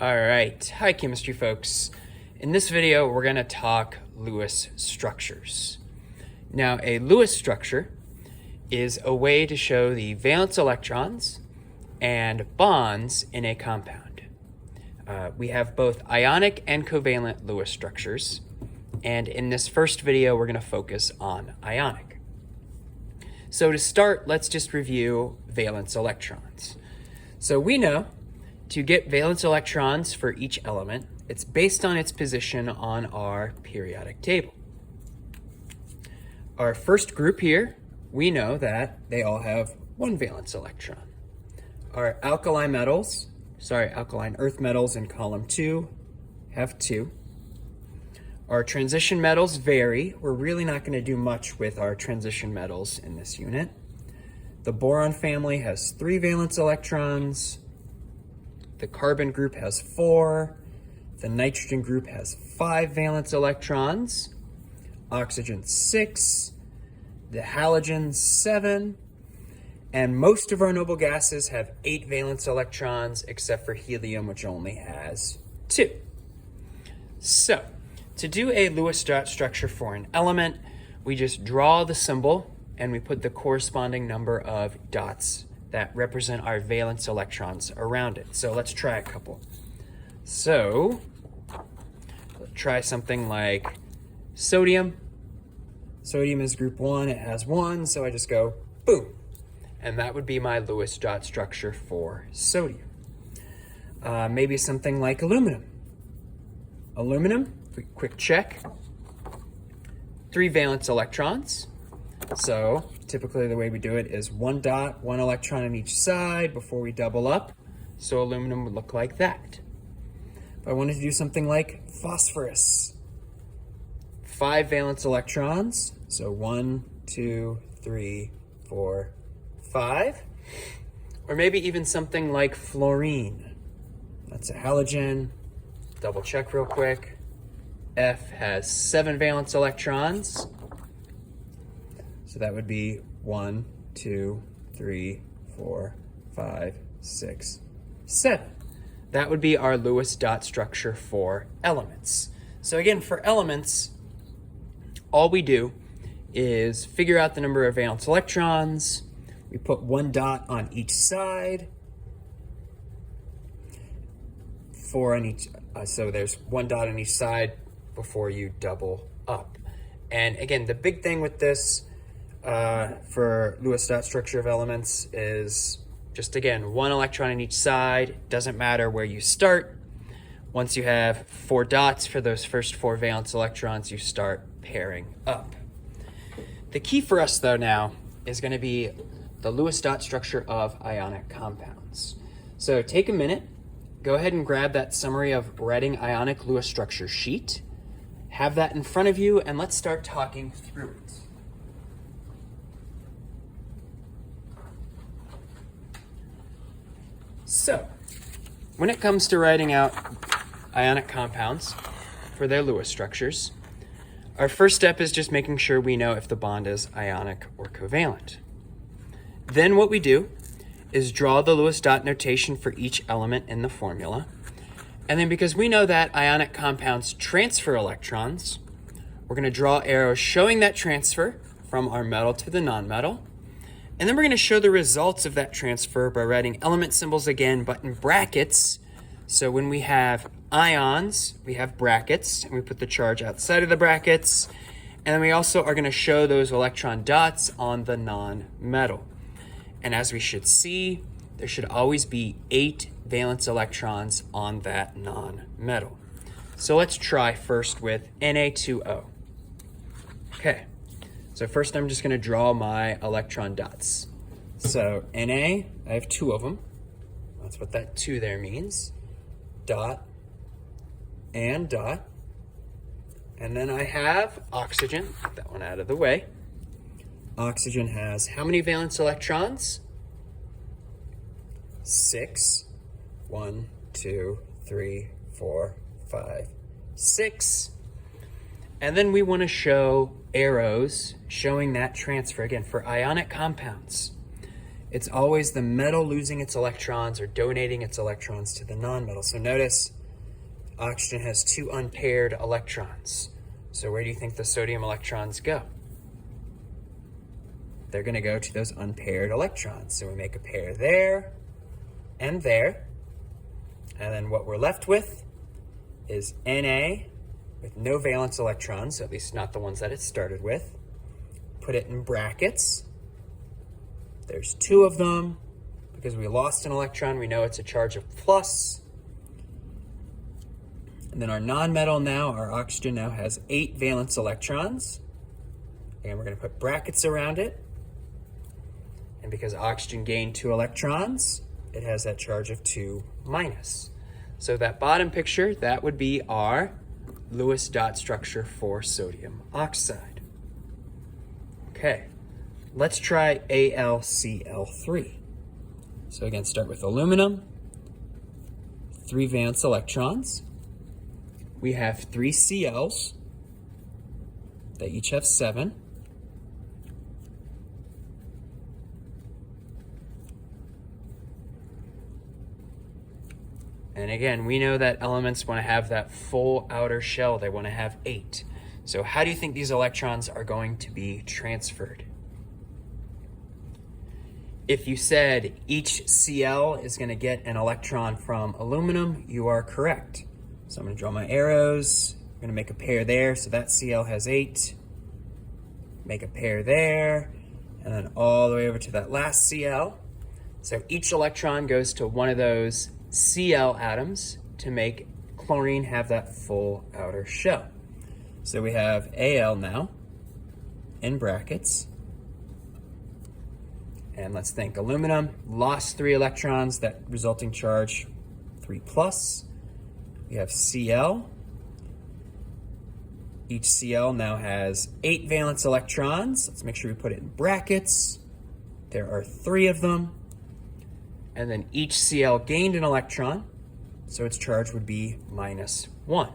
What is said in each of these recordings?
All right, hi chemistry folks. In this video, we're gonna talk Lewis structures. Now, a Lewis structure is a way to show the valence electrons and bonds in a compound. We have both ionic and covalent Lewis structures, and in this first video, we're gonna focus on ionic. So to start, let's just review valence electrons. So we know to get valence electrons for each element, it's based on its position on our periodic table. Our first group here, we know that they all have one valence electron. Our alkaline earth metals in column 2 have 2. Our transition metals vary. We're really not going to do much with our transition metals in this unit. The boron family has 3 valence electrons. The carbon group has 4. The nitrogen group has 5 valence electrons. Oxygen 6. The halogen 7. And most of our noble gases have 8 valence electrons, except for helium, which only has 2. So, to do a Lewis dot structure for an element, we just draw the symbol and we put the corresponding number of dots that represent our valence electrons around it. So let's try a couple. So let's try something like sodium. Sodium is group 1, it has 1, so I just go boom. And that would be my Lewis dot structure for sodium. Maybe something like aluminum. Aluminum, quick check. 3 valence electrons. So typically the way we do it is 1 dot, 1 electron on each side before we double up. So aluminum would look like that. If I wanted to do something like phosphorus, 5 valence electrons. So 1, 2, 3, 4, 5. Or maybe even something like fluorine. That's a halogen. Double check real quick. F has 7 valence electrons. So that would be 1, 2, 3, 4, 5, 6, 7. That would be our Lewis dot structure for elements. So again, for elements, all we do is figure out the number of valence electrons. We put 1 dot on each side. 4 on each, so there's 1 dot on each side before you double up. And again, the big thing with this for Lewis dot structure of elements is just, again, 1 electron on each side. Doesn't matter where you start. Once you have 4 dots for those first 4 valence electrons, you start pairing up. The key for us, though, now is going to be the Lewis dot structure of ionic compounds. So take a minute, go ahead and grab that summary of Reading ionic Lewis structure sheet. Have that in front of you, and let's start talking through it. So, when it comes to writing out ionic compounds for their Lewis structures, our first step is just making sure we know if the bond is ionic or covalent. Then what we do is draw the Lewis dot notation for each element in the formula. And then because we know that ionic compounds transfer electrons, we're going to draw arrows showing that transfer from our metal to the nonmetal. And then we're going to show the results of that transfer by writing element symbols again, but in brackets. So when we have ions, we have brackets, and we put the charge outside of the brackets. And then we also are going to show those electron dots on the non-metal. And as we should see, there should always be 8 valence electrons on that non-metal. So let's try first with Na2O. Okay. So first I'm just going to draw my electron dots. So Na, I have 2 of them. That's what that 2 there means. Dot and dot. And then I have oxygen. Get that one out of the way. Oxygen has how many valence electrons? 6. 1, 2, 3, 4, 5, 6. And then we want to show arrows showing that transfer again for ionic compounds. it's always the metal losing its electrons or donating its electrons to the nonmetal. So notice oxygen has 2 unpaired electrons. So where do you think the sodium electrons go? They're going to go to those unpaired electrons. So we make a pair there and there. And then what we're left with is Na with no valence electrons, at least not the ones that it started with. Put it in brackets. There's 2 of them. Because we lost an electron, we know it's a charge of plus. And then our nonmetal now, our oxygen now has 8 valence electrons. And we're going to put brackets around it. And because oxygen gained 2 electrons, it has that charge of 2 minus. So that bottom picture, that would be our Lewis dot structure for sodium oxide. Okay, let's try AlCl3. So again, start with aluminum, 3 valence electrons. We have 3 Cl's. They each have 7. And again, we know that elements want to have that full outer shell. They want to have 8. So how do you think these electrons are going to be transferred? If you said each Cl is going to get an electron from aluminum, you are correct. So I'm going to draw my arrows. I'm going to make a pair there. So that Cl has 8. Make a pair there. And then all the way over to that last Cl. So each electron goes to one of those Cl atoms to make chlorine have that full outer shell. So we have Al now in brackets. And let's think, aluminum lost 3 electrons, that resulting charge 3 plus. We have Cl. Each Cl now has 8 valence electrons. Let's make sure we put it in brackets. There are 3 of them. And then each Cl gained an electron, so its charge would be -1.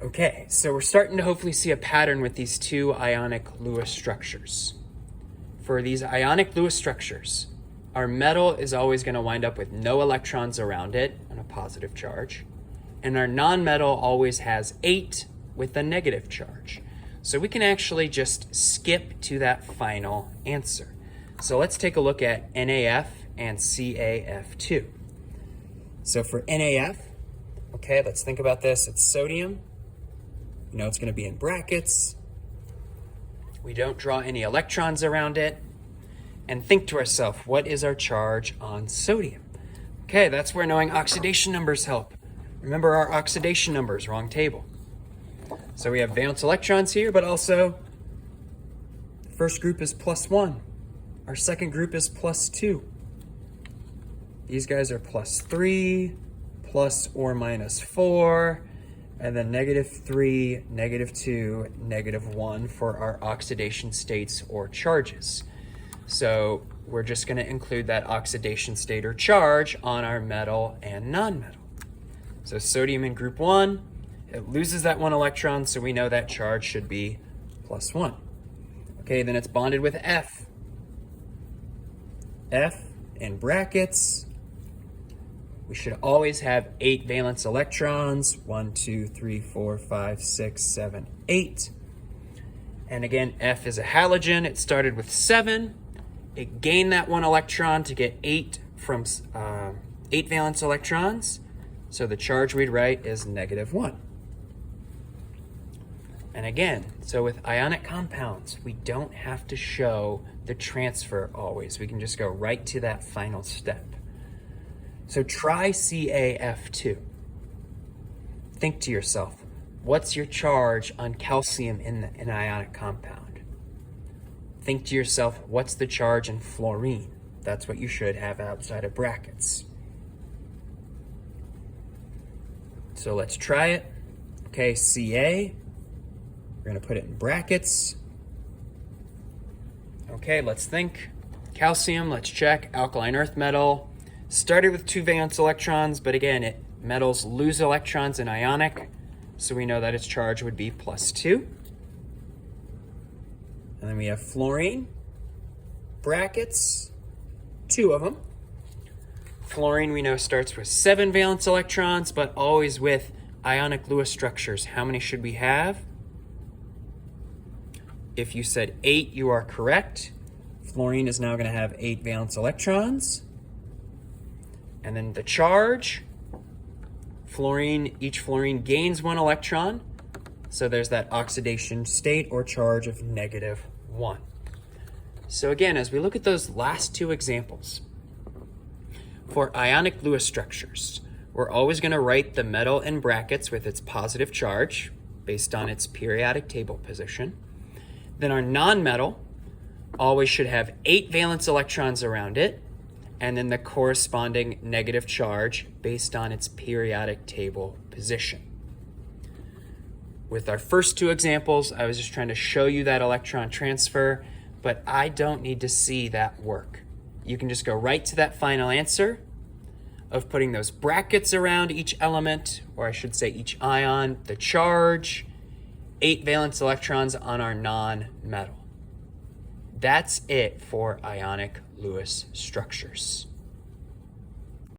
Okay, so we're starting to hopefully see a pattern with these 2 ionic Lewis structures. For these ionic Lewis structures, our metal is always going to wind up with no electrons around it and a positive charge, and our nonmetal always has 8 with a negative charge. So we can actually just skip to that final answer. So let's take a look at NaF and CaF2. So for NaF, okay, let's think about this. It's sodium. You know it's going to be in brackets. We don't draw any electrons around it. And think to ourselves, what is our charge on sodium? Okay, that's where knowing oxidation numbers help. Remember our oxidation numbers, wrong table. So we have valence electrons here, but also the first group is +1. Our second group is +2. These guys are +3, plus or minus 4, and then -3, -2, -1 for our oxidation states or charges. So we're just going to include that oxidation state or charge on our metal and nonmetal. So sodium in group 1, it loses that 1 electron, so we know that charge should be +1. Okay, then it's bonded with F. F in brackets. We should always have 8 valence electrons. 1, 2, 3, 4, 5, 6, 7, 8. And again, F is a halogen. It started with 7. It gained that 1 electron to get 8 from 8 valence electrons. So the charge we'd write is -1. And again, so with ionic compounds, we don't have to show the transfer always. We can just go right to that final step. So try CaF2. Think to yourself, what's your charge on calcium in an ionic compound? Think to yourself, what's the charge in fluorine? That's what you should have outside of brackets. So let's try it. Okay, Ca. We're going to put it in brackets. Okay, let's think. Calcium, let's check. Alkaline earth metal. Started with 2 valence electrons, but again, metals lose electrons in ionic, so we know that its charge would be +2. And then we have fluorine. brackets, 2 of them. Fluorine we know starts with 7 valence electrons, but always with ionic Lewis structures. How many should we have? If you said 8, you are correct. Fluorine is now going to have 8 valence electrons. And then the charge, each fluorine gains 1 electron. So there's that oxidation state or charge of -1. So again, as we look at those last 2 examples, for ionic Lewis structures, we're always going to write the metal in brackets with its positive charge based on its periodic table position. Then our nonmetal always should have 8 valence electrons around it, and then the corresponding negative charge based on its periodic table position. With our first 2 examples, I was just trying to show you that electron transfer, but I don't need to see that work. You can just go right to that final answer of putting those brackets around each element, or I should say each ion, the charge, 8 valence electrons on our non-metal. That's it for ionic Lewis structures.